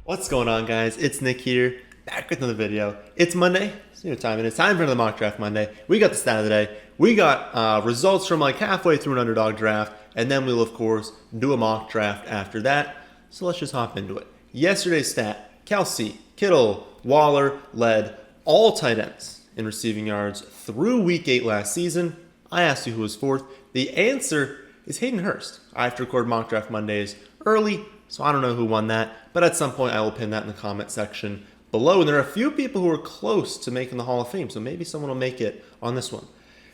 What's going on, guys? It's Nick here, back with another video. It's Monday, so you know time, and it's time for the mock draft Monday. We got the stat of the day. We got results from like halfway through an Underdog Draft, and then we'll of course do a mock draft after that. So let's just hop into it. Yesterday's stat: Kelsey, Kittle, Waller led all tight ends in receiving yards through Week 8 last season. I asked you who was fourth. The answer is Hayden Hurst. I have to record mock draft Mondays early, so I don't know who won that, but at some point I will pin that in the comment section below. And there are a few people who are close to making the Hall of Fame, so maybe someone will make it on this one.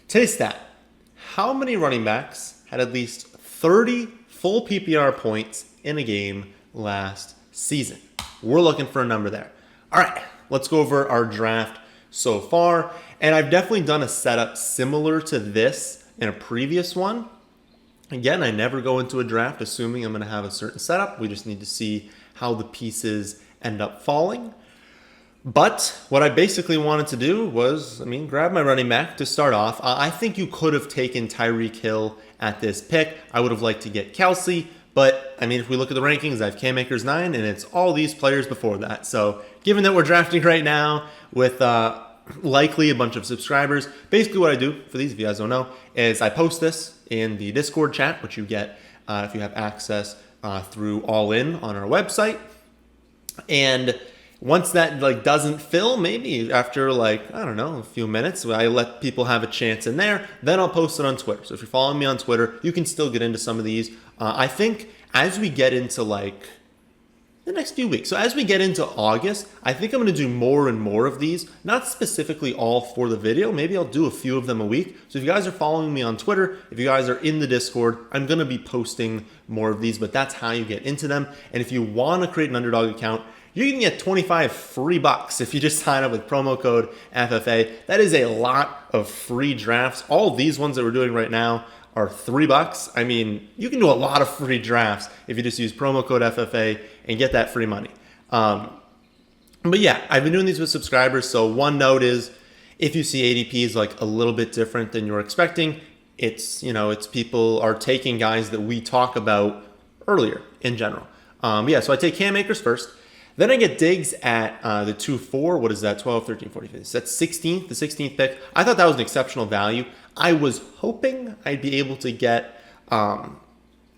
Today's stat: how many running backs had at least 30 full PPR points in a game last season? We're looking for a number there. All right, let's go over our draft so far. And I've definitely done a setup similar to this in a previous one. Again, I never go into a draft assuming I'm going to have a certain setup. We just need to see how the pieces end up falling. But what I basically wanted to do was, grab my running back to start off. I think you could have taken Tyreek Hill at this pick. I would have liked to get Kelsey. But, if we look at the rankings, I have K-Makers 9, and it's all these players before that. So, given that we're drafting right now with likely a bunch of subscribers, basically what I do for these, if you guys don't know, is I post this in the Discord chat, which you get if you have access through All In on our website. And once that doesn't fill, maybe after a few minutes, I let people have a chance in there, then I'll post it on Twitter. So if you're following me on Twitter, you can still get into some of these. I think as we get into the next few weeks, so as we get into August, I think I'm going to do more and more of these, not specifically all for the video. Maybe I'll do a few of them a week. So if you guys are following me on Twitter, if you guys are in the Discord, I'm going to be posting more of these, but that's how you get into them. And if you want to create an Underdog account, you can get 25 free bucks if you just sign up with promo code FFA. That is a lot of free drafts. All of these ones that we're doing right now are $3. You can do a lot of free drafts if you just use promo code FFA and get that free money. But yeah, I've been doing these with subscribers. So one note is, if you see ADPs a little bit different than you're expecting, it's people are taking guys that we talk about earlier in general. So I take K-Makers first. Then I get Diggs at the 2-4. What is that? 12, 13, 14, 15. So that's 16th, the 16th pick. I thought that was an exceptional value. I was hoping I'd be able to get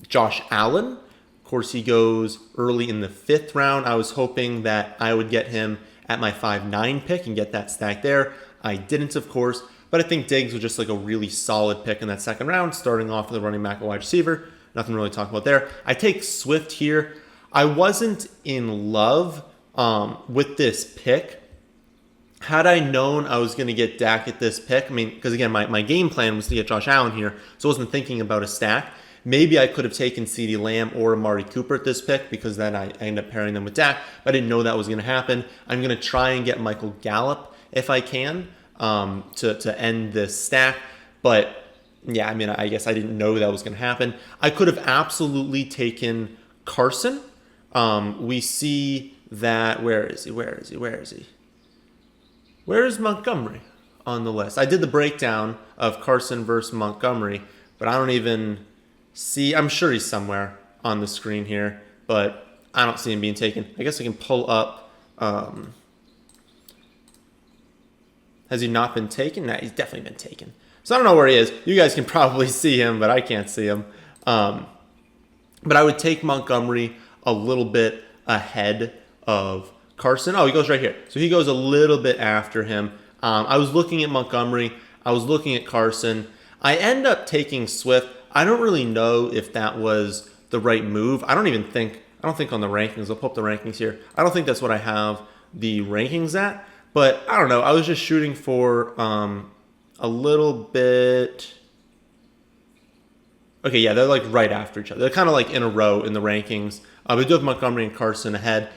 Josh Allen. Of course, he goes early in the 5th round. I was hoping that I would get him at my 5-9 pick and get that stack there. I didn't, of course. But I think Diggs was just a really solid pick in that 2nd round, starting off with a running back, a wide receiver. Nothing really to talk about there. I take Swift here. I wasn't in love with this pick. Had I known I was going to get Dak at this pick, because again, my game plan was to get Josh Allen here, so I wasn't thinking about a stack. Maybe I could have taken CeeDee Lamb or Amari Cooper at this pick, because then I end up pairing them with Dak. But I didn't know that was going to happen. I'm going to try and get Michael Gallup if I can to end this stack. But yeah, I guess I didn't know that was going to happen. I could have absolutely taken Carson. We see that, where is he? Where is Montgomery on the list? I did the breakdown of Carson versus Montgomery, but I don't even see, I'm sure he's somewhere on the screen here, but I don't see him being taken. I guess I can pull up, has he not been taken? Nah, he's definitely been taken. So I don't know where he is. You guys can probably see him, but I can't see him. But I would take Montgomery a little bit ahead of Carson. Oh, he goes right here. So he goes a little bit after him. I was looking at Montgomery. I was looking at Carson. I end up taking Swift. I don't really know if that was the right move. I don't think on the rankings. I'll pull up the rankings here. I don't think that's what I have the rankings at. But I don't know. I was just shooting for a little bit. Okay, yeah, they're right after each other. They're kind of in a row in the rankings. We do have Montgomery and Carson ahead.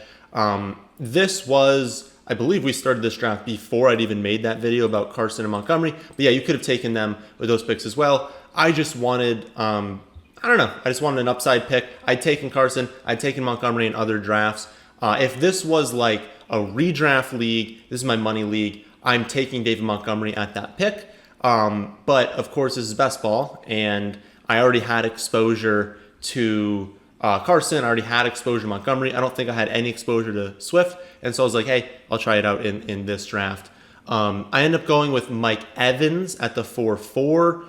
This was, I believe we started this draft before I'd even made that video about Carson and Montgomery. But yeah, you could have taken them with those picks as well. I just wanted, I just wanted an upside pick. I'd taken Carson. I'd taken Montgomery in other drafts. If this was a redraft league, this is my money league, I'm taking David Montgomery at that pick. But of course, this is best ball, and I already had exposure to Carson. I already had exposure to Montgomery. I don't think I had any exposure to Swift. And so I was like, hey, I'll try it out in this draft. I ended up going with Mike Evans at the 4-4.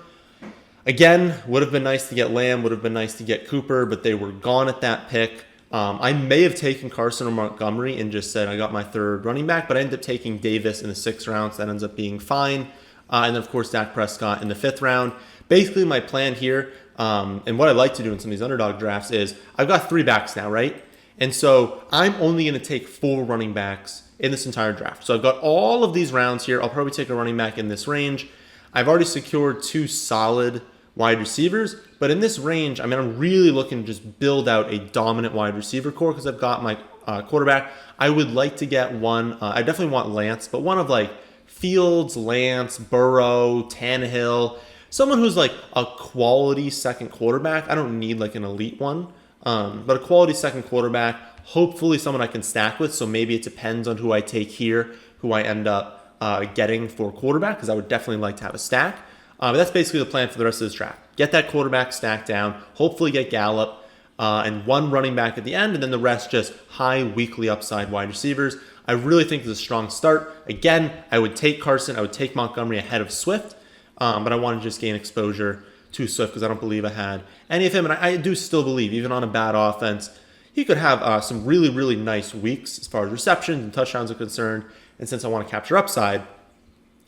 Again, would have been nice to get Lamb, would have been nice to get Cooper, but they were gone at that pick. I may have taken Carson or Montgomery and just said I got my third running back, but I ended up taking Davis in the 6th round, so that ends up being fine. And then, of course, Dak Prescott in the 5th round. Basically, my plan here, and what I like to do in some of these underdog drafts is I've got 3 backs now, right? And so I'm only going to take 4 running backs in this entire draft. So I've got all of these rounds here. I'll probably take a running back in this range. I've already secured 2 solid wide receivers, but in this range, I mean, I'm really looking to just build out a dominant wide receiver core because I've got my quarterback. I would like to get one. I definitely want Lance, but one of like Fields, Lance, Burrow, Tannehill, someone who's like a quality second quarterback. I don't need like an elite one, but a quality second quarterback. Hopefully someone I can stack with. So maybe it depends on who I take here, who I end up getting for quarterback, because I would definitely like to have a stack. But that's basically the plan for the rest of this draft. Get that quarterback stacked down, hopefully get Gallup, and 1 running back at the end, and then the rest just high weekly upside wide receivers. I really think it's a strong start. Again, I would take Carson, I would take Montgomery ahead of Swift, but I want to just gain exposure to Swift because I don't believe I had any of him. And I do still believe, even on a bad offense, he could have some really, really nice weeks as far as receptions and touchdowns are concerned. And since I want to capture upside,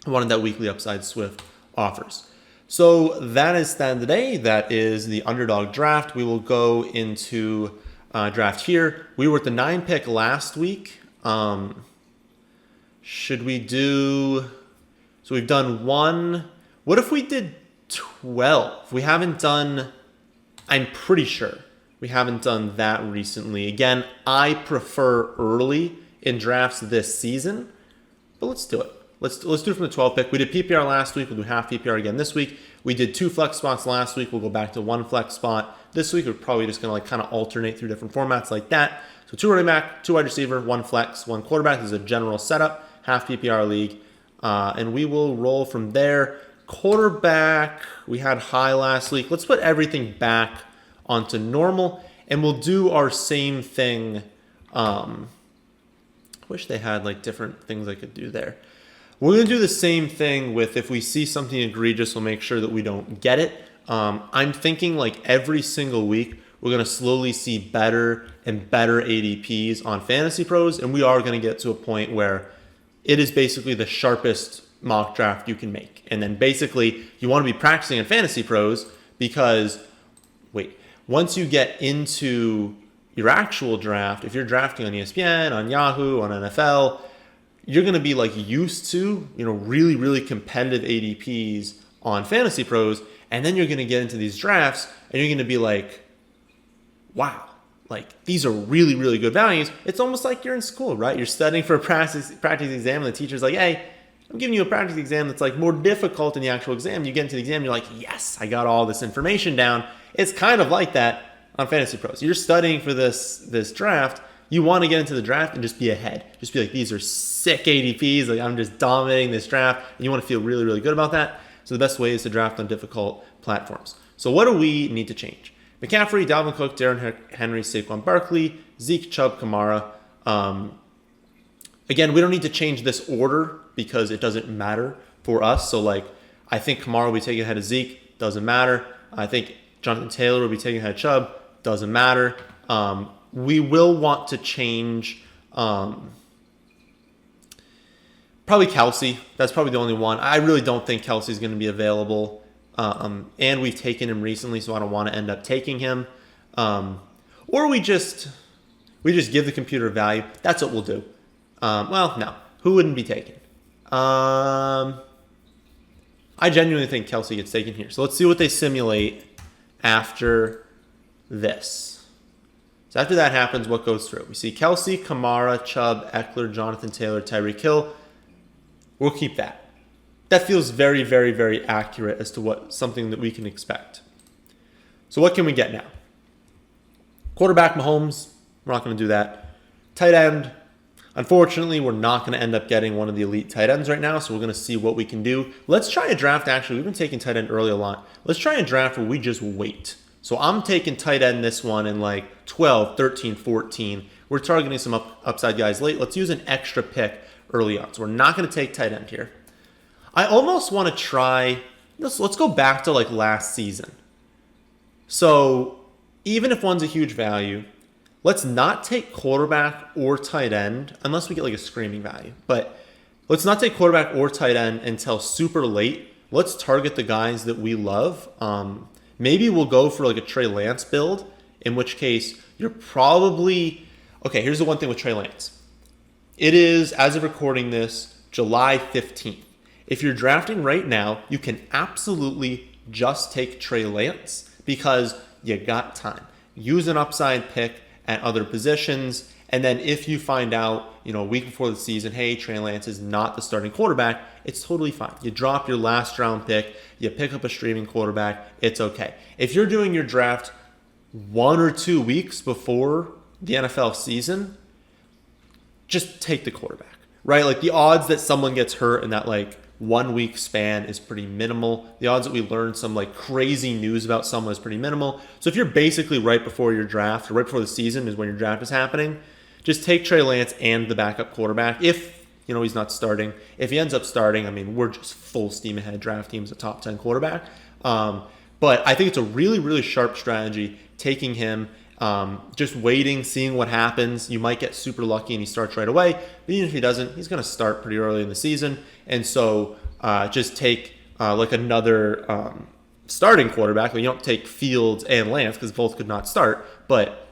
I wanted that weekly upside Swift offers. So that is stand today. That is the Underdog Draft. We will go into draft here. We were at the 9 pick last week. Should we do... So we've done 1. What if we did 12? We haven't done... I'm pretty sure we haven't done that recently. Again, I prefer early in drafts this season, but let's do it. Let's do it from the 12 pick. We did PPR last week. We'll do half PPR again this week. We did 2 flex spots last week. We'll go back to 1 flex spot. This week, we're probably just going to like kind of alternate through different formats like that. So 2 running back, 2 wide receiver, 1 flex, 1 quarterback. This is a general setup, half PPR league. And we will roll from there. Quarterback, we had high last week. Let's put everything back onto normal. And we'll do our same thing. Wish they had like different things I could do there. We're going to do the same thing with if we see something egregious, we'll make sure that we don't get it. I'm thinking like every single week, we're going to slowly see better and better ADPs on Fantasy Pros. And we are going to get to a point where it is basically the sharpest mock draft you can make. And then basically you want to be practicing in Fantasy Pros because, once you get into your actual draft, if you're drafting on ESPN, on Yahoo, on NFL, you're going to be like used to, really, really competitive ADPs on Fantasy Pros. And then you're going to get into these drafts and you're going to be like, wow, like these are really, really good values. It's almost like you're in school, right? You're studying for a practice exam and the teacher's like, hey, I'm giving you a practice exam that's like more difficult than the actual exam. You get into the exam, you're like, yes, I got all this information down. It's kind of like that on Fantasy Pros. You're studying for this draft. You want to get into the draft and just be ahead. Just be like, these are sick ADPs. Like I'm just dominating this draft. And you want to feel really, really good about that. So the best way is to draft on difficult platforms. So what do we need to change? McCaffrey, Dalvin Cook, Darren Henry, Saquon Barkley, Zeke, Chubb, Kamara. Again, we don't need to change this order because it doesn't matter for us. So like, I think Kamara will be taken ahead of Zeke. Doesn't matter. I think Jonathan Taylor will be taken ahead of Chubb. Doesn't matter. We will want to change probably Kelsey. That's probably the only one. I really don't think Kelsey's going to be available. And we've taken him recently, so I don't want to end up taking him. Or we just give the computer value. That's what we'll do. Well, no. Who wouldn't be taken? I genuinely think Kelsey gets taken here. So let's see what they simulate after this. So after that happens, what goes through? We see Kelsey, Kamara, Chubb, Eckler, Jonathan Taylor, Tyreek Hill. We'll keep that. That feels very, very, very accurate as to something that we can expect. So what can we get now? Quarterback, Mahomes. We're not going to do that. Tight end. Unfortunately, we're not going to end up getting one of the elite tight ends right now, so we're going to see what we can do. Let's try a draft, actually. We've been taking tight end early a lot. Let's try a draft where we just wait So I'm taking tight end this one in like 12, 13, 14. We're targeting some upside guys late. Let's use an extra pick early on. So we're not going to take tight end here. I almost want to try, let's go back to like last season. So even if one's a huge value, let's not take quarterback or tight end unless we get like a screaming value. But let's not take quarterback or tight end until super late. Let's target the guys that we love. Maybe we'll go for like a Trey Lance build, in which case you're probably... Okay, here's the one thing with Trey Lance. It is, as of recording this, July 15th. If you're drafting right now, you can absolutely just take Trey Lance because you got time. Use an upside pick at other positions, and then if you find out, a week before the season, hey, Trey Lance is not the starting quarterback, it's totally fine. You drop your last round pick, you pick up a streaming quarterback, it's okay. If you're doing your draft 1 or 2 weeks before the NFL season, just take the quarterback, right? Like the odds that someone gets hurt in that like 1 week span is pretty minimal. The odds that we learn some like crazy news about someone is pretty minimal. So if you're basically right before your draft or right before the season is when your draft is happening, just take Trey Lance and the backup quarterback. If he's not starting, if he ends up starting, I mean, we're just full steam ahead drafting him as a top 10 quarterback. But I think it's a really, really sharp strategy taking him. Just waiting, seeing what happens. You might get super lucky and he starts right away. But even if he doesn't, he's going to start pretty early in the season. And so just take like another starting quarterback. You don't take Fields and Lance because both could not start. But,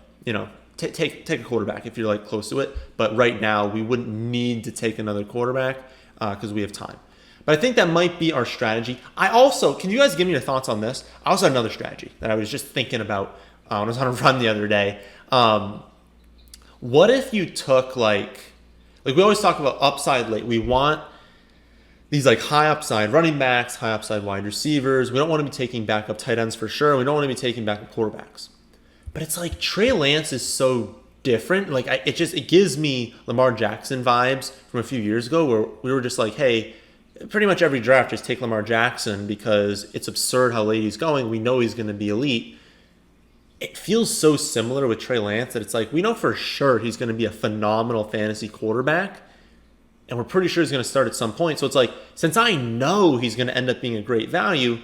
take a quarterback if you're like close to it. But right now, we wouldn't need to take another quarterback because we have time. But I think that might be our strategy. Can you guys give me your thoughts on this? I also had another strategy that I was just thinking about when I was on a run the other day. What if you took like we always talk about upside late. We want these like high upside running backs, high upside wide receivers. We don't want to be taking backup tight ends for sure. We don't want to be taking backup quarterbacks. But it's like Trey Lance is so different. Like it gives me Lamar Jackson vibes from a few years ago where we were just like, hey, pretty much every draft just take Lamar Jackson because it's absurd how late he's going. We know he's going to be elite. It feels so similar with Trey Lance that it's like we know for sure he's going to be a phenomenal fantasy quarterback, and we're pretty sure he's going to start at some point. So it's like, since I know he's going to end up being a great value,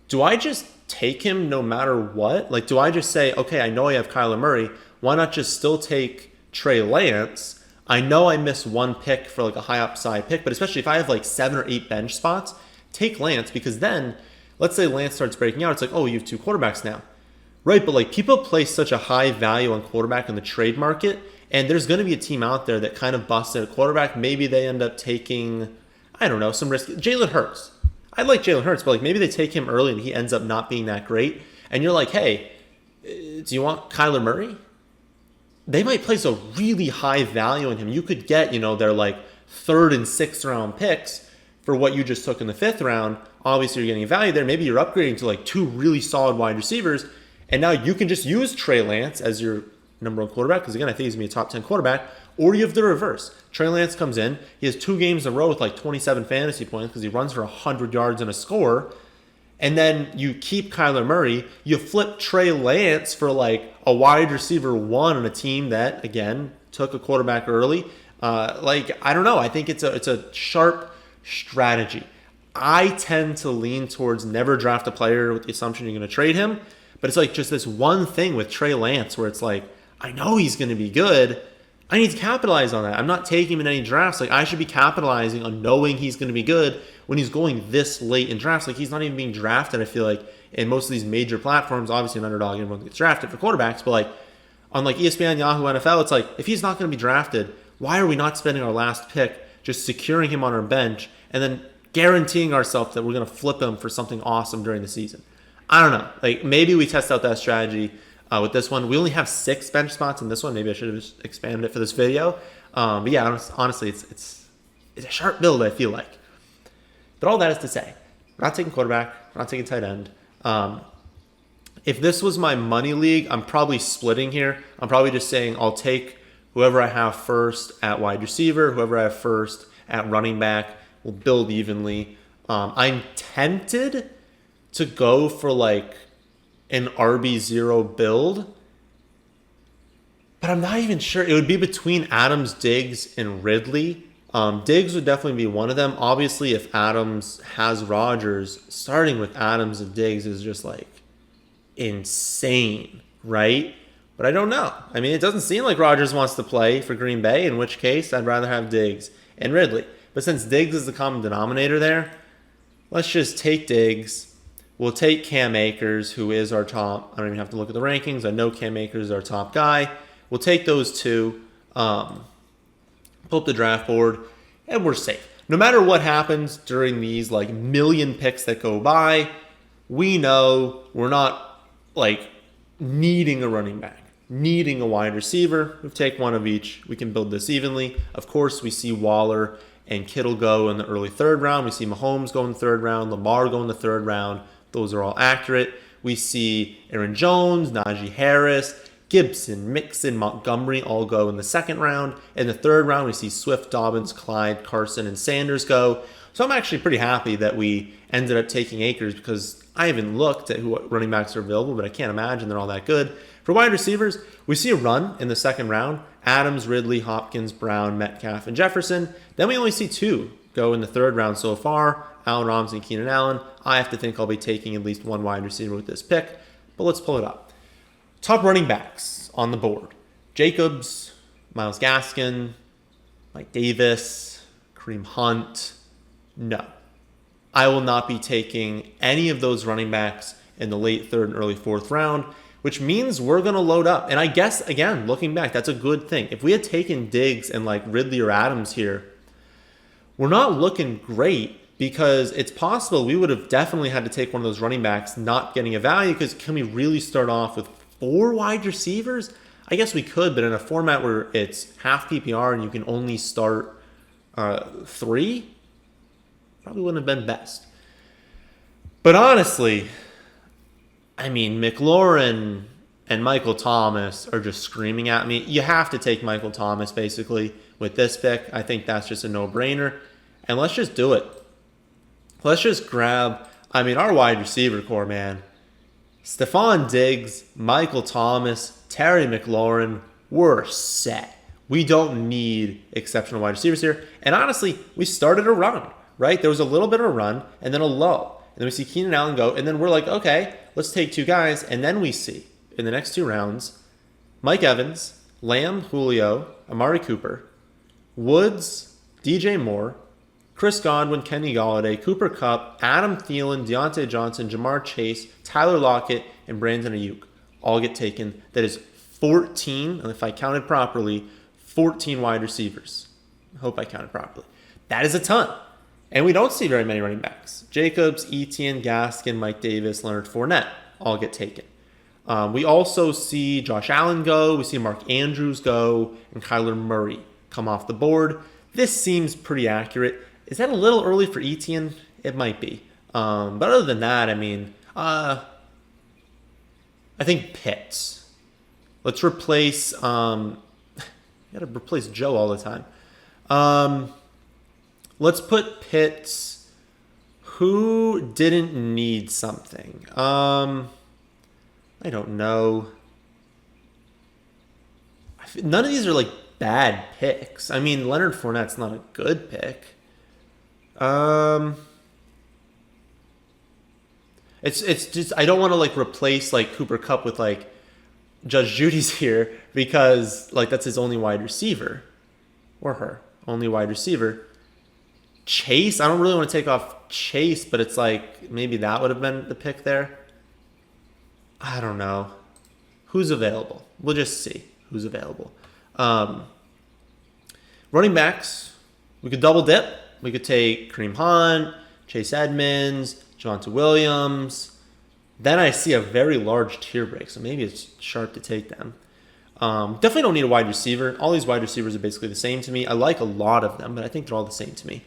do I just take him no matter what? Like, do I just say, okay, I know I have Kyler Murray. Why not just still take Trey Lance? I know I missed one pick for like a high upside pick, but especially if I have like 7 or 8 bench spots, take Lance because then, let's say Lance starts breaking out. It's like, oh, you have 2 quarterbacks now. Right, but like people place such a high value on quarterback in the trade market, and there's going to be a team out there that kind of busted a quarterback. Maybe they end up taking, I don't know, some risk. Jalen Hurts. I like Jalen Hurts, but like maybe they take him early and he ends up not being that great. And you're like, hey, do you want Kyler Murray? They might place a really high value on him. You could get, their like 3rd and 6th round picks for what you just took in the 5th round. Obviously, you're getting a value there. Maybe you're upgrading to like 2 really solid wide receivers. And now you can just use Trey Lance as your number 1 quarterback because, again, I think he's going to be a top 10 quarterback. Or you have the reverse. Trey Lance comes in. He has 2 games in a row with like 27 fantasy points because he runs for 100 yards and a score. And then you keep Kyler Murray. You flip Trey Lance for like a wide receiver 1 on a team that, again, took a quarterback early. I don't know. I think it's a sharp strategy. I tend to lean towards never draft a player with the assumption you're going to trade him. But it's like just this one thing with Trey Lance where it's like, I know he's going to be good. I need to capitalize on that. I'm not taking him in any drafts. Like I should be capitalizing on knowing he's going to be good when he's going this late in drafts. Like he's not even being drafted, I feel like, in most of these major platforms. Obviously an Underdog, everyone gets drafted for quarterbacks. But like on like ESPN, Yahoo, NFL, it's like if he's not going to be drafted, why are we not spending our last pick just securing him on our bench and then guaranteeing ourselves that we're going to flip him for something awesome during the season? I don't know. Like maybe we test out that strategy with this one. We only have 6 bench spots in this one. Maybe I should have just expanded it for this video. But yeah, honestly, it's a sharp build, I feel like. But all that is to say, we're not taking quarterback. We're not taking tight end. If this was my money league, I'm probably splitting here. I'm probably just saying I'll take whoever I have first at wide receiver, whoever I have first at running back. We'll build evenly. I'm tempted to go for like an RB0 build. But I'm not even sure. It would be between Adams, Diggs, and Ridley. Diggs would definitely be one of them. Obviously, if Adams has Rodgers, starting with Adams and Diggs is just like insane, right? But I don't know. I mean, it doesn't seem like Rodgers wants to play for Green Bay, in which case I'd rather have Diggs and Ridley. But since Diggs is the common denominator there, let's just take Diggs. We'll take Cam Akers, who is our top. I don't even have to look at the rankings. I know Cam Akers is our top guy. We'll take those two, pull up the draft board, and we're safe. No matter what happens during these like million picks that go by, we know we're not like needing a running back, needing a wide receiver. We'll take one of each. We can build this evenly. Of course, we see Waller and Kittle go in the early third round. We see Mahomes go in the third round, Lamar go in the third round. Those are all accurate. We see Aaron Jones, Najee Harris, Gibson, Mixon, Montgomery all go in the second round. In the third round, we see Swift, Dobbins, Clyde, Carson, and Sanders go. So I'm actually pretty happy that we ended up taking Akers because I haven't looked at who running backs are available, but I can't imagine they're all that good. For wide receivers, we see a run in the second round. Adams, Ridley, Hopkins, Brown, Metcalf, and Jefferson. Then we only see two go in the third round so far. Allen Robinson, Keenan Allen. I have to think I'll be taking at least one wide receiver with this pick, but let's pull it up. Top running backs on the board. Jacobs, Myles Gaskin, Mike Davis, Kareem Hunt. No. I will not be taking any of those running backs in the late third and early fourth round, which means we're going to load up. And I guess, again, looking back, that's a good thing. If we had taken Diggs and like Ridley or Adams here, we're not looking great because it's possible we would have definitely had to take one of those running backs not getting a value because can we really start off with 4 wide receivers? I guess we could, but in a format where it's half PPR and you can only start 3, probably wouldn't have been best. But honestly, I mean, McLaurin and Michael Thomas are just screaming at me. You have to take Michael Thomas, basically, with this pick. I think that's just a no-brainer. And let's just do it. Let's just grab, our wide receiver core, man. Stephon Diggs, Michael Thomas, Terry McLaurin, we're set. We don't need exceptional wide receivers here. And honestly, we started a run, right? There was a little bit of a run and then a lull. And then we see Keenan Allen go. And then we're like, okay, let's take 2 guys. And then we see, in the next 2 rounds, Mike Evans, Lamb, Julio, Amari Cooper, Woods, DJ Moore, Chris Godwin, Kenny Golladay, Cooper Kupp, Adam Thielen, Deontay Johnson, Jamar Chase, Tyler Lockett, and Brandon Ayuk all get taken. That is 14, and if I counted properly, 14 wide receivers. I hope I counted properly. That is a ton. And we don't see very many running backs. Jacobs, Etienne, Gaskin, Mike Davis, Leonard Fournette all get taken. We also see Josh Allen go. We see Mark Andrews go, and Kyler Murray come off the board. This seems pretty accurate. Is that a little early for Etienne? It might be. But other than that, I think Pitts. Let's replace. Gotta replace Joe all the time. Let's put Pitts. Who didn't need something? I don't know. None of these are like bad picks. Leonard Fournette's not a good pick. It's just I don't want to like replace like Cooper Kupp with like Judge Judy's here because like that's his only wide receiver or her only wide receiver. Chase, I don't really want to take off Chase, but it's like maybe that would have been the pick there. I don't know. Who's available? We'll just see who's available. Running backs, we could double dip. We could take Kareem Hunt, Chase Edmonds, Javonte Williams. Then I see a very large tier break, so maybe it's sharp to take them. Definitely don't need a wide receiver. All these wide receivers are basically the same to me. I like a lot of them, but I think they're all the same to me.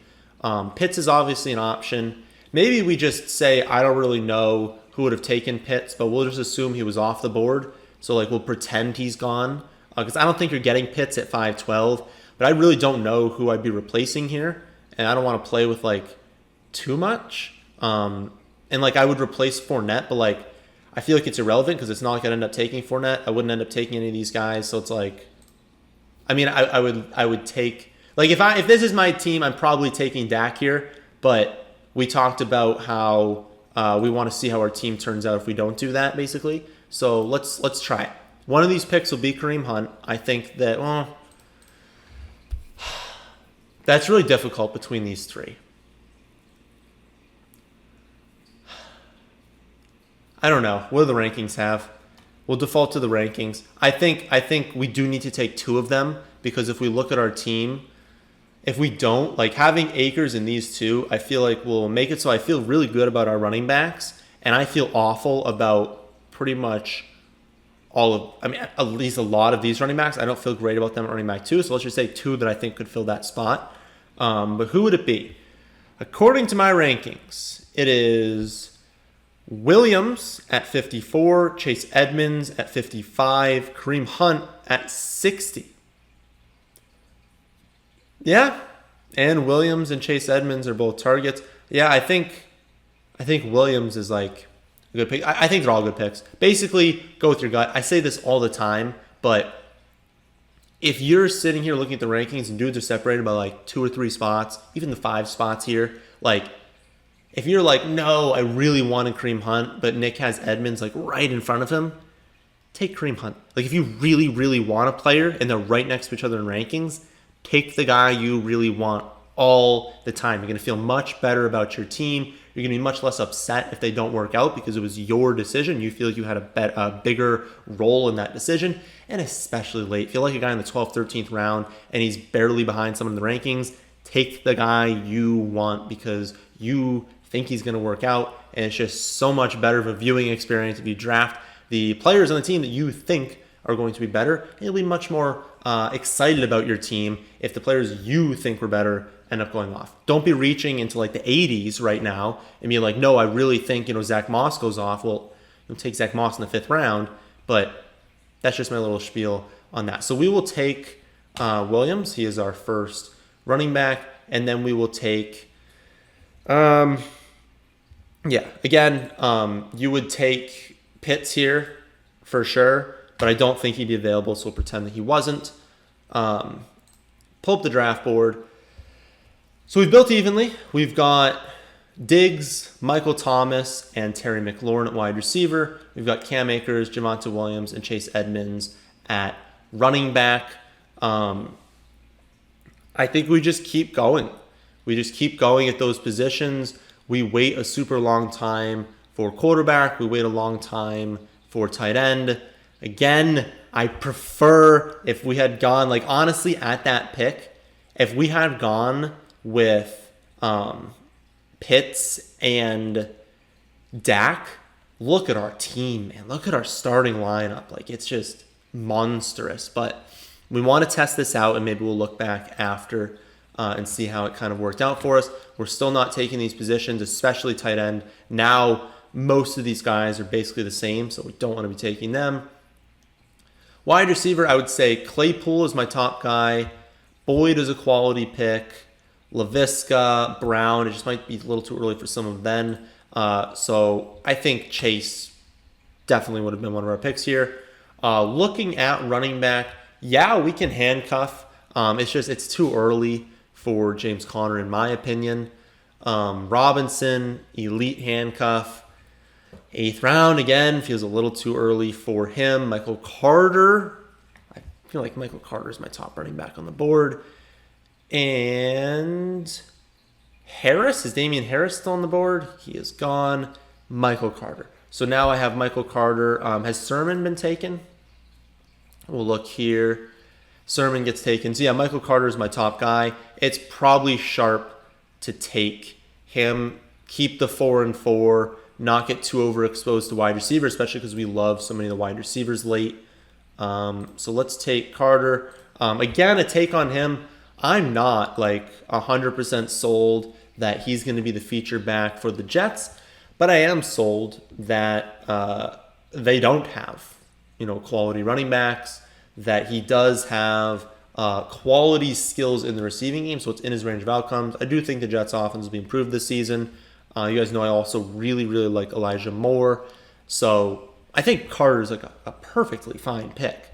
Pitts is obviously an option. Maybe we just say, I don't really know who would have taken Pitts, but we'll just assume he was off the board. So like we'll pretend he's gone. Because I don't think you're getting Pitts at 5'12", but I really don't know who I'd be replacing here. And I don't want to play with like too much. And like I would replace Fournette, but like I feel like it's irrelevant because it's not like I'd end up taking Fournette. I wouldn't end up taking any of these guys. So it's like, I mean, I would take, like, if this is my team, I'm probably taking Dak here. But we talked about how we want to see how our team turns out if we don't do that, basically. So let's try it. One of these picks will be Kareem Hunt. I think that, well, that's really difficult between these three. I don't know. What do the rankings have? We'll default to the rankings. I think we do need to take two of them because if we look at our team, if we don't, like having Akers in these two, I feel like we'll make it so I feel really good about our running backs and I feel awful about pretty much at least a lot of these running backs. I don't feel great about them at running back 2, so let's just say 2 that I think could fill that spot. But who would it be? According to my rankings, it is Williams at 54, Chase Edmonds at 55, Kareem Hunt at 60. Yeah, and Williams and Chase Edmonds are both targets. Yeah, I think Williams is like a good pick. I think they're all good picks. Basically, go with your gut. I say this all the time, but if you're sitting here looking at the rankings and dudes are separated by like 2 or 3 spots, even the 5 spots here, like if you're like, no, I really wanted Kareem Hunt, but Nick has Edmonds like right in front of him, take Kareem Hunt. Like if you really, really want a player and they're right next to each other in rankings, take the guy you really want all the time. You're going to feel much better about your team. You're going to be much less upset if they don't work out because it was your decision. You feel like you had a bigger role in that decision, and especially late. If you like a guy in the 12th, 13th round and he's barely behind someone in the rankings, take the guy you want because you think he's going to work out, and it's just so much better of a viewing experience if you draft the players on the team that you think are going to be better. You'll be much more excited about your team if the players you think were better end up going off. Don't be reaching into like the 80s right now and be like, no, I really think, Zach Moss goes off. Well, you'll take Zach Moss in the 5th round, but that's just my little spiel on that. So we will take Williams. He is our first running back, and then we will take, you would take Pitts here for sure, but I don't think he'd be available, so we'll pretend that he wasn't. Pull up the draft board. So we've built evenly. We've got Diggs, Michael Thomas, and Terry McLaurin at wide receiver. We've got Cam Akers, Javonte Williams, and Chase Edmonds at running back. I think we just keep going. We just keep going at those positions. We wait a super long time for quarterback. We wait a long time for tight end. Again, I prefer if we had gone, like honestly at that pick, if we had gone with Pitts and Dak, look at our team, man. Look at our starting lineup. Like it's just monstrous. But we want to test this out and maybe we'll look back after and see how it kind of worked out for us. We're still not taking these positions, especially tight end. Now, most of these guys are basically the same, so we don't want to be taking them. Wide receiver, I would say Claypool is my top guy. Boyd is a quality pick. LaVisca, Brown, it just might be a little too early for some of them. So I think Chase definitely would have been one of our picks here. Looking at running back, yeah, we can handcuff. It's too early for James Conner, in my opinion. Robinson, elite handcuff. 8th round, again, feels a little too early for him. Michael Carter. I feel like Michael Carter is my top running back on the board. And Harris, is Damian Harris still on the board? He is gone. Michael Carter. So now I have Michael Carter. Has Sermon been taken? We'll look here. Sermon gets taken. So yeah, Michael Carter is my top guy. It's probably sharp to take him, keep the 4 and 4, not get too overexposed to wide receiver, especially because we love so many of the wide receivers late. So let's take Carter. Again, a take on him. I'm not like 100% sold that he's going to be the feature back for the Jets, but I am sold that they don't have, quality running backs, that he does have quality skills in the receiving game, so it's in his range of outcomes. I do think the Jets' offense will be improved this season. You guys know I also really, really like Elijah Moore So I think Carter's like a perfectly fine pick.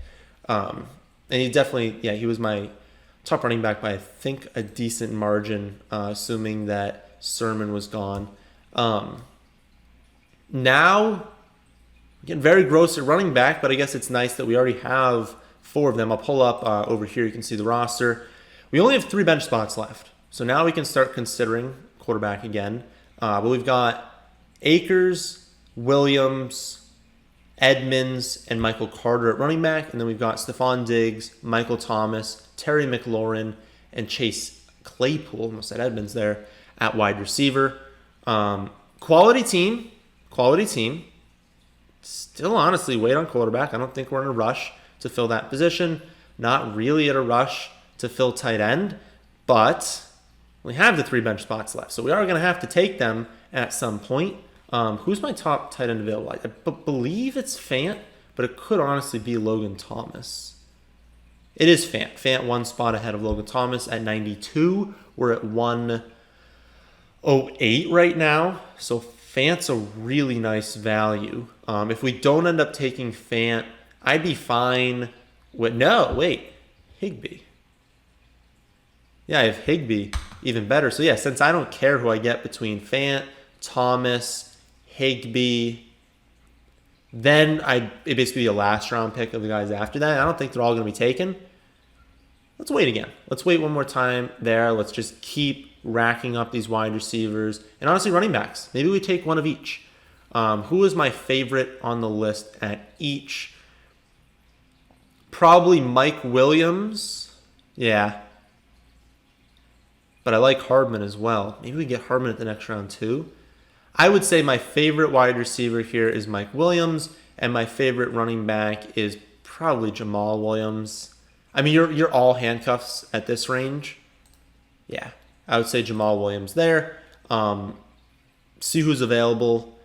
And he definitely, yeah, he was my top running back by, I think, a decent margin, assuming that Sermon was gone. Now, getting very gross at running back, but I guess it's nice that we already have 4 of them. I'll pull up over here. You can see the roster. We only have 3 bench spots left. So now we can start considering quarterback again. But we've got Akers, Williams, Edmonds, and Michael Carter at running back. And then we've got Stephon Diggs, Michael Thomas, Terry McLaurin, and Chase Claypool, almost said Edmonds there, at wide receiver. Quality team. Still honestly wait on quarterback. I don't think we're in a rush to fill that position. Not really at a rush to fill tight end. But we have the 3 bench spots left. So we are going to have to take them at some point. Who's my top tight end available? I believe it's Fant, but it could honestly be Logan Thomas. It is Fant. Fant 1 spot ahead of Logan Thomas at 92. We're at 108 right now. So Fant's a really nice value. If we don't end up taking Fant, I'd be fine with... No, wait. Higbee. Yeah, I have Higbee. Even better. So yeah, since I don't care who I get between Fant, Thomas, Higbee, then it basically be a last round pick of the guys after that. I don't think they're all going to be taken. Let's wait again. Let's wait one more time there. Let's just keep racking up these wide receivers. And honestly, running backs. Maybe we take one of each. Who is my favorite on the list at each? Probably Mike Williams. Yeah. But I like Hardman as well. Maybe we get Hardman at the next round too. I would say my favorite wide receiver here is Mike Williams, and my favorite running back is probably Jamal Williams. I mean, you're all handcuffs at this range. Yeah, I would say Jamal Williams there. See who's available.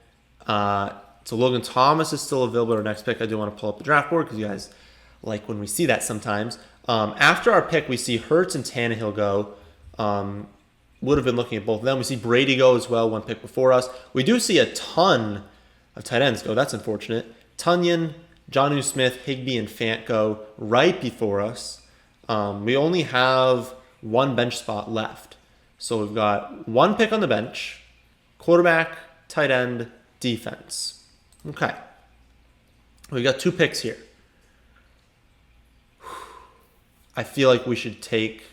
So Logan Thomas is still available. Our next pick, I do want to pull up the draft board because you guys like when we see that sometimes. After our pick, we see Hurts and Tannehill go. Would have been looking at both of them. We see Brady go as well, 1 pick before us. We do see a ton of tight ends go. That's unfortunate. Tunyon, Jonnu Smith, Higbee, and Fant go right before us. We only have 1 bench spot left. So we've got 1 pick on the bench, quarterback, tight end, defense. Okay. We've got 2 picks here. I feel like we should take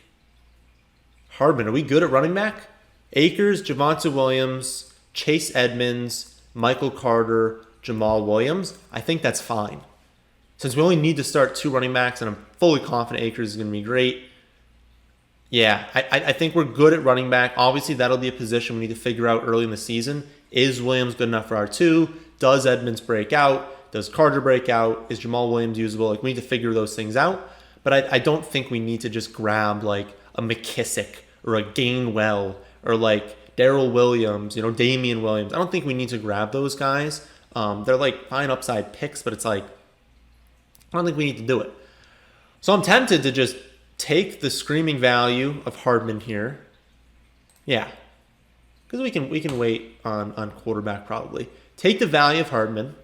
Hardman. Are we good at running back? Akers, Javonte Williams, Chase Edmonds, Michael Carter, Jamal Williams. I think that's fine. Since we only need to start 2 running backs, and I'm fully confident Akers is going to be great. Yeah, I think we're good at running back. Obviously, that'll be a position we need to figure out early in the season. Is Williams good enough for our 2? Does Edmonds break out? Does Carter break out? Is Jamal Williams usable? Like, we need to figure those things out. But I don't think we need to just grab like a McKissick or a Gainwell or like Darrell Williams, Damian Williams. I don't think we need to grab those guys. They're like fine upside picks, but it's like, I don't think we need to do it. So I'm tempted to just take the screaming value of Hardman here. Yeah. Because we can wait on quarterback probably. Take the value of Hardman.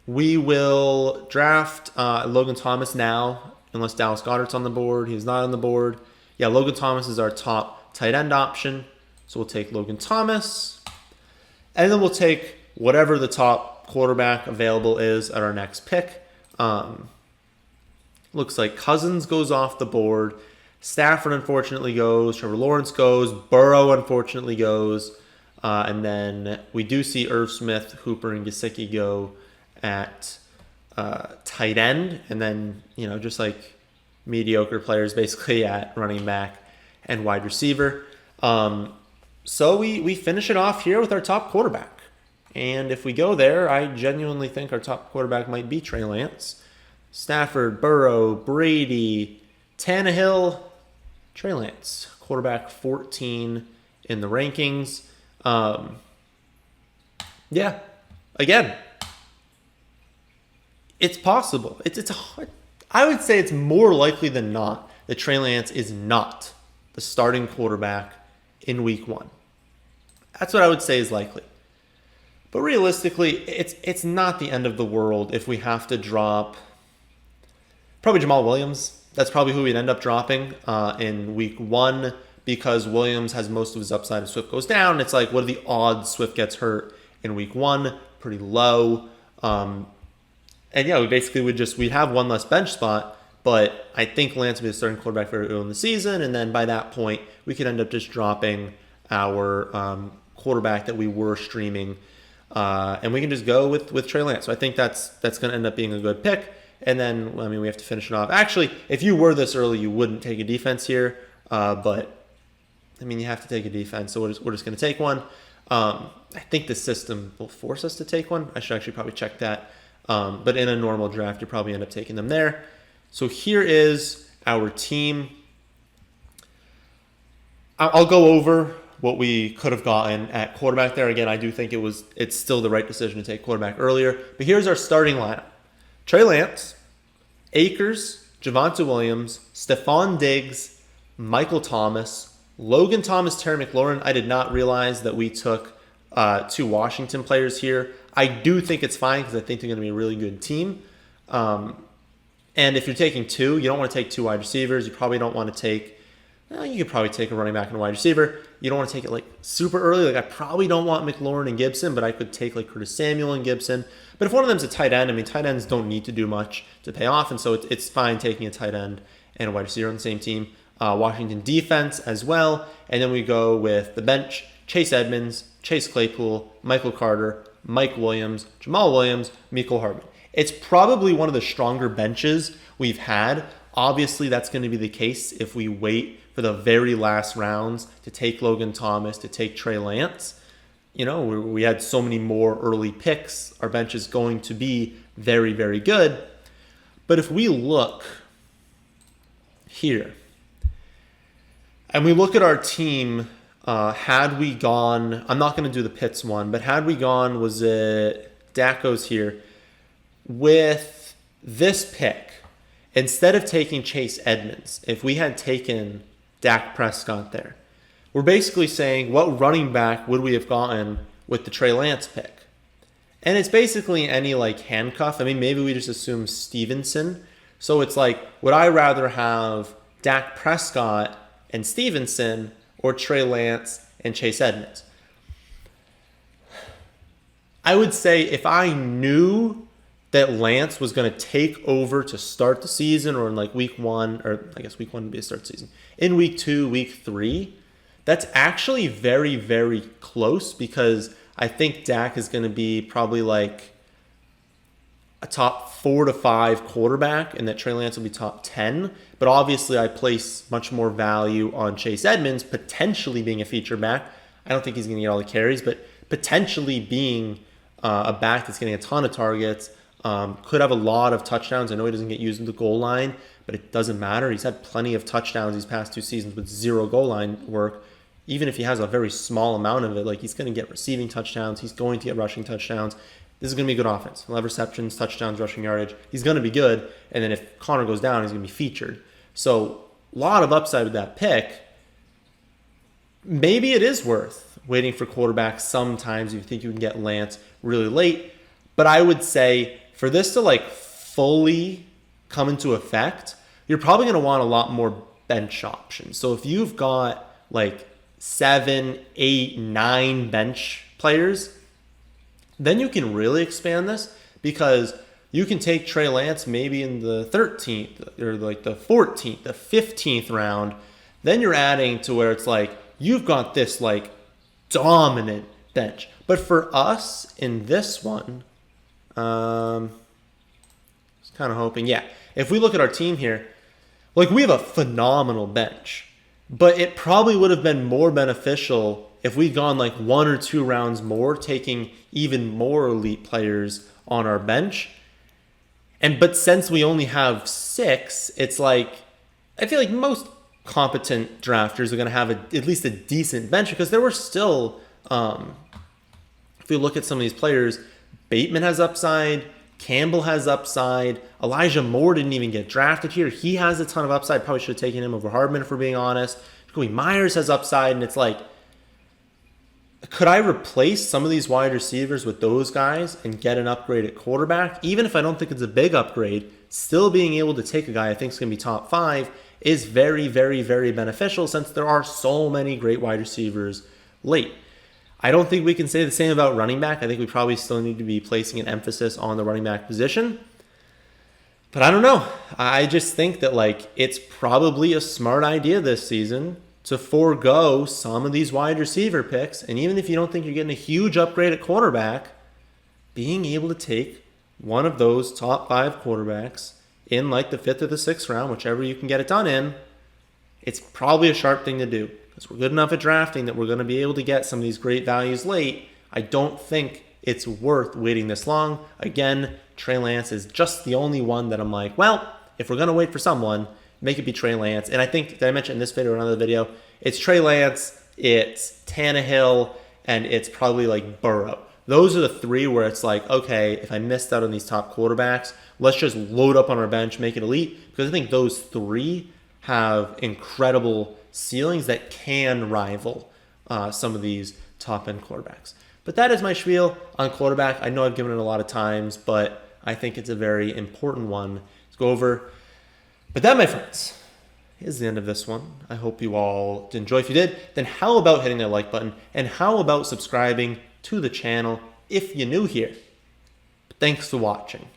We will draft Logan Thomas now, unless Dallas Goedert's on the board. He's not on the board. Yeah, Logan Thomas is our top tight end option. So we'll take Logan Thomas. And then we'll take whatever the top quarterback available is at our next pick. Looks like Cousins goes off the board. Stafford unfortunately goes. Trevor Lawrence goes. Burrow unfortunately goes. And then we do see Irv Smith, Hooper, and Gesicki go at tight end. And then, just like mediocre players basically at running back and wide receiver. So we finish it off here with our top quarterback. And if we go there, I genuinely think our top quarterback might be Trey Lance. Stafford, Burrow, Brady, Tannehill, Trey Lance, quarterback 14 in the rankings. Yeah, again, it's possible. It's hard. I would say it's more likely than not that Trey Lance is not the starting quarterback in week 1. That's what I would say is likely. But realistically, it's not the end of the world if we have to drop probably Jamal Williams. That's probably who we'd end up dropping in week 1 because Williams has most of his upside if Swift goes down. It's like, what are the odds Swift gets hurt in week 1? Pretty low. And yeah, we'd have one less bench spot, but I think Lance will be the starting quarterback very early in the season, and then by that point, we could end up just dropping our quarterback that we were streaming, and we can just go with Trey Lance. So I think that's going to end up being a good pick. And then, I mean, we have to finish it off. Actually, if you were this early, you wouldn't take a defense here, but I mean, you have to take a defense, so we're just going to take one. I think the system will force us to take one. I should actually probably check that. But in a normal draft, you probably end up taking them there. So here is our team. I'll go over what we could have gotten at quarterback there. Again, I do think it's still the right decision to take quarterback earlier. But here's our starting lineup. Trey Lance, Akers, Javonte Williams, Stephon Diggs, Michael Thomas, Logan Thomas, Terry McLaurin. I did not realize that we took 2 Washington players here. I do think it's fine because I think they're going to be a really good team. And if you're taking 2, you don't want to take 2 wide receivers. You probably don't want to take, you could probably take a running back and a wide receiver. You don't want to take it like super early. Like I probably don't want McLaurin and Gibson, but I could take like Curtis Samuel and Gibson. But if one of them's a tight end, I mean, tight ends don't need to do much to pay off. And so it's fine taking a tight end and a wide receiver on the same team. Washington defense as well. And then we go with the bench, Chase Edmonds, Chase Claypool, Michael Carter, Mike Williams, Jamal Williams, Mecole Hardman. It's probably one of the stronger benches we've had. Obviously, that's going to be the case if we wait for the very last rounds to take Logan Thomas, to take Trey Lance. You know, we had so many more early picks. Our bench is going to be very, very good. But if we look here, and we look at our team, had we gone, I'm not going to do the Pitts one, but had we gone, was it Dak goes here, with this pick, instead of taking Chase Edmonds, if we had taken Dak Prescott there, we're basically saying what running back would we have gotten with the Trey Lance pick? And it's basically any like handcuff. I mean, maybe we just assume Stevenson. So it's like, would I rather have Dak Prescott and Stevenson or Trey Lance and Chase Edmonds? I would say if I knew that Lance was going to take over to start the season, or in like week 1, or I guess week 1 would be a start season, in week 2, week 3, that's actually very, very close because I think Dak is going to be probably like a top 4 to 5 quarterback, and that Trey Lance will be top 10. But obviously, I place much more value on Chase Edmonds potentially being a feature back. I don't think he's going to get all the carries, but potentially being a back that's getting a ton of targets, could have a lot of touchdowns. I know he doesn't get used in the goal line, but it doesn't matter. He's had plenty of touchdowns these past 2 seasons with 0 goal line work. Even if he has a very small amount of it, like he's going to get receiving touchdowns. He's going to get rushing touchdowns. This is going to be a good offense. He'll have receptions, touchdowns, rushing yardage. He's going to be good. And then if Connor goes down, he's going to be featured. So a lot of upside with that pick. Maybe it is worth waiting for quarterbacks sometimes if you think you can get Lance really late. But I would say for this to like fully come into effect, you're probably going to want a lot more bench options. So if you've got like 7, 8, 9 bench players, then you can really expand this because you can take Trey Lance maybe in the 13th or like the 14th, the 15th round. Then you're adding to where it's like you've got this like dominant bench. But for us in this one, I was kind of hoping, if we look at our team here, like we have a phenomenal bench. But it probably would have been more beneficial if we'd gone like 1 or 2 rounds more, taking even more elite players on our bench. But since we only have 6, it's like, I feel like most competent drafters are going to have at least a decent bench because there were still, if we look at some of these players, Bateman has upside, Campbell has upside. Elijah Moore didn't even get drafted here. He has a ton of upside. Probably should have taken him over Hardman, if we're being honest. Jacoby Myers has upside, and it's like Could I replace some of these wide receivers with those guys and get an upgrade at quarterback? Even if I don't think it's a big upgrade, still being able to take a guy I think is going to be top 5 is very, very, very beneficial since there are so many great wide receivers late. I don't think we can say the same about running back. I think we probably still need to be placing an emphasis on the running back position. But I don't know. I just think that it's probably a smart idea this season to forego some of these wide receiver picks. And even if you don't think you're getting a huge upgrade at quarterback, being able to take one of those top 5 quarterbacks in the 5th or the 6th round, whichever you can get it done in, it's probably a sharp thing to do. Because we're good enough at drafting that we're going to be able to get some of these great values late. I don't think it's worth waiting this long. Again, Trey Lance is just the only one that I'm like, well, if we're going to wait for someone, make it be Trey Lance. And I think, did I mention in this video or another video, it's Trey Lance, it's Tannehill, and it's probably Burrow. Those are the 3 where it's okay, if I missed out on these top quarterbacks, let's just load up on our bench, make it elite. Because I think those 3 have incredible ceilings that can rival some of these top-end quarterbacks. But that is my spiel on quarterback. I know I've given it a lot of times, but I think it's a very important one to go over. But that, my friends, is the end of this one. I hope you all did enjoy. If you did, then how about hitting that like button? And how about subscribing to the channel if you're new here? Thanks for watching.